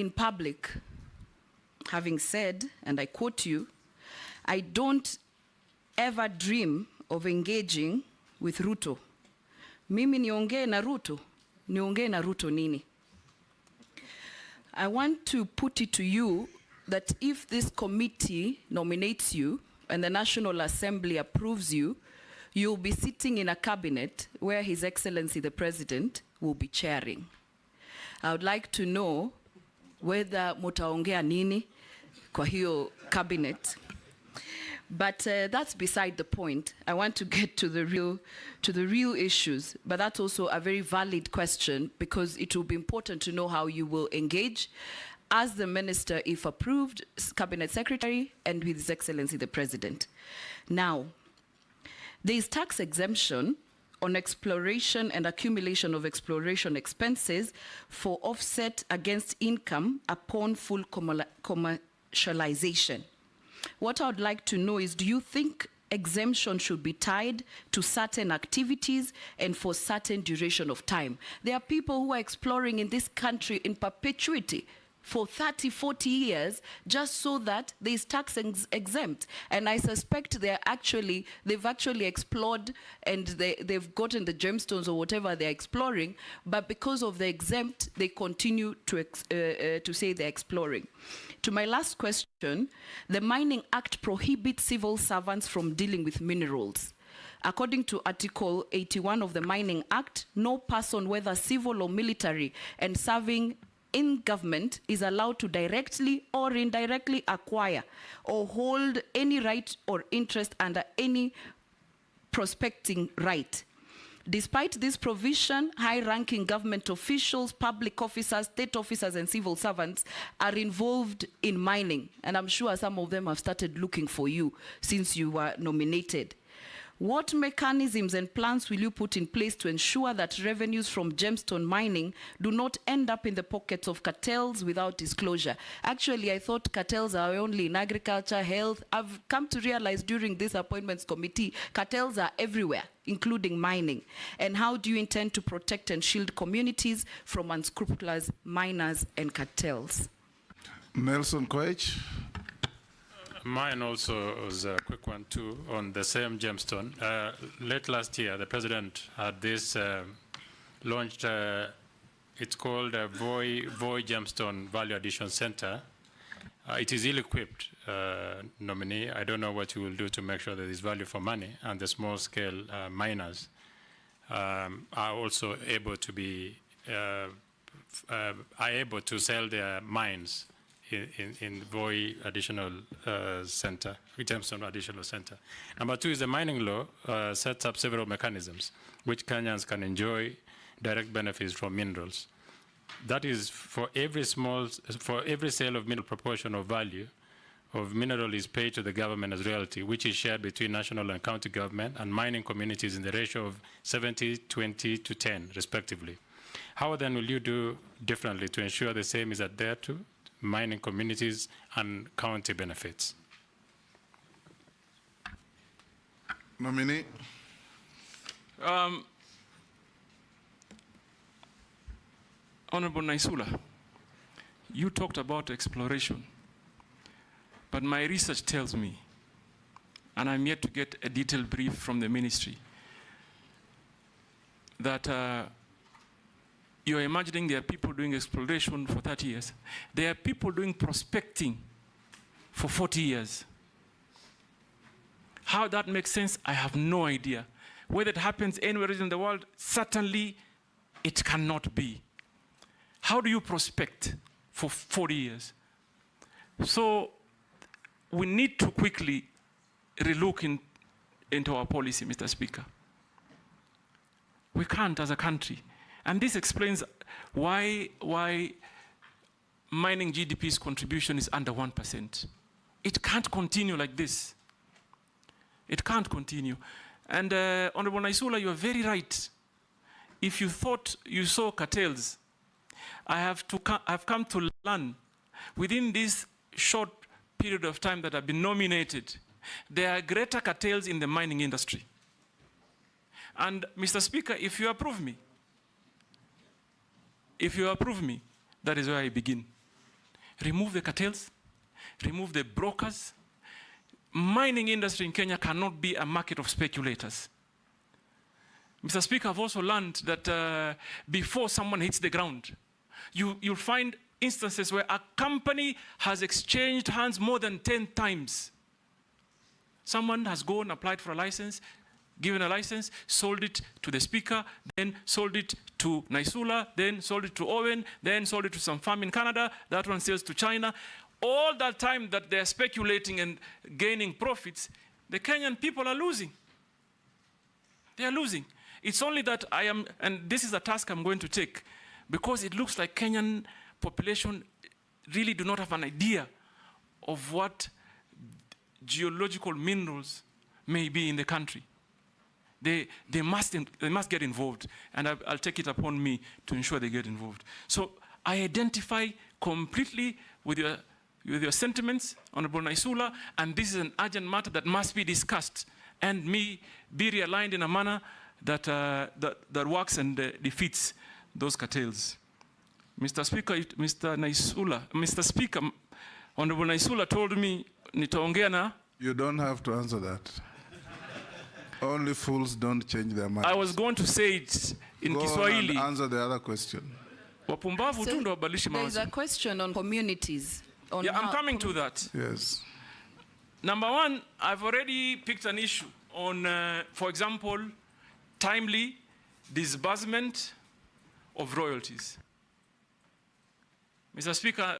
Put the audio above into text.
in public, having said, and I quote you, "I don't ever dream of engaging with Ruto." Mimi niongee na Ruto? Niongee na Ruto nini? I want to put it to you that if this committee nominates you and the National Assembly approves you, you'll be sitting in a cabinet where His Excellency the President will be chairing. I would like to know whether mutaongea nini kwa hiyo cabinet. But that's beside the point. I want to get to the real issues. But that's also a very valid question, because it will be important to know how you will engage as the minister, if approved, cabinet secretary, and with His Excellency the President. Now, there is tax exemption on exploration and accumulation of exploration expenses for offset against income upon full commercialization. What I would like to know is, do you think exemption should be tied to certain activities and for certain duration of time? There are people who are exploring in this country in perpetuity for 30, 40 years, just so that there is tax exempt. And I suspect they've actually explored, and they've gotten the gemstones or whatever they're exploring, but because of the exempt, they continue to say they're exploring. To my last question, the Mining Act prohibits civil servants from dealing with minerals. According to Article 81 of the Mining Act, no person, whether civil or military, and serving in government is allowed to directly or indirectly acquire or hold any right or interest under any prospecting right. Despite this provision, high-ranking government officials, public officers, state officers, and civil servants are involved in mining. And I'm sure some of them have started looking for you since you were nominated. What mechanisms and plans will you put in place to ensure that revenues from gemstone mining do not end up in the pockets of cartels without disclosure? Actually, I thought cartels are only in agriculture, health. I've come to realize during this appointments committee, cartels are everywhere, including mining. And how do you intend to protect and shield communities from unscrupulous miners and cartels? Nelson Koech. Mine also was a quick one too, on the same gemstone. Late last year, the president had this launched, it's called a Voi Gemstone Value Addition Center. It is ill-equipped, nominee. I don't know what you will do to make sure that there is value for money, and the small-scale miners are also able to be, are able to sell their mines in Voi Additional Center, Gemstone Additional Center. Number two is the mining law sets up several mechanisms which Kenyans can enjoy direct benefits from minerals. That is, for every sale of mineral, proportion of value of mineral is paid to the government as royalty, which is shared between national and county government and mining communities in the ratio of 70, 20 to 10, respectively. How then will you do differently to ensure the same is adhered to mining communities and county benefits? Nominee. Honorable Naisula, you talked about exploration, but my research tells me, and I'm yet to get a detailed brief from the ministry, that you're imagining there are people doing exploration for 30 years. There are people doing prospecting for 40 years. How that makes sense, I have no idea. Whether it happens anywhere in the world, certainly it cannot be. How do you prospect for 40 years? So we need to quickly relook into our policy, Mr. Speaker. We can't as a country. And this explains why mining GDP's contribution is under 1%. It can't continue like this. It can't continue. And Honorable Naisula, you are very right. If you thought you saw cartels, I've come to learn within this short period of time that I've been nominated, there are greater cartels in the mining industry. And Mr. Speaker, if you approve me, that is where I begin. remove the cartels, remove the brokers. Mining industry in Kenya cannot be a market of speculators. Mr. Speaker, I've also learned that before someone hits the ground, you'll find instances where a company has exchanged hands more than 10 times. Someone has gone, applied for a license, given a license, sold it to the speaker, then sold it to Naisula, then sold it to Owen, then sold it to some farm in Canada, that one sells to China. All that time that they're speculating and gaining profits, the Kenyan people are losing. They are losing. It's only that I am, and this is a task I'm going to take, because it looks like Kenyan population really do not have an idea of what geological minerals may be in the country. They must get involved, and I'll take it upon me to ensure they get involved. So I identify completely with your sentiments, Honorable Naisula, and this is an urgent matter that must be discussed and be realigned in a manner that, that works and defeats those cartels. Mr. Speaker, Mr. Speaker, Honorable Naisula told me, nitaongea na. You don't have to answer that. Only fools don't change their minds. I was going to say it in Kiswahili. Go on and answer the other question. Wapumbavu tu ndo wabadilishe There is mawazo. a question on communities. On Yeah, I'm coming to that. Yes. Number one, I've already picked an issue on, for example, timely disbursement of royalties. Mr. Speaker,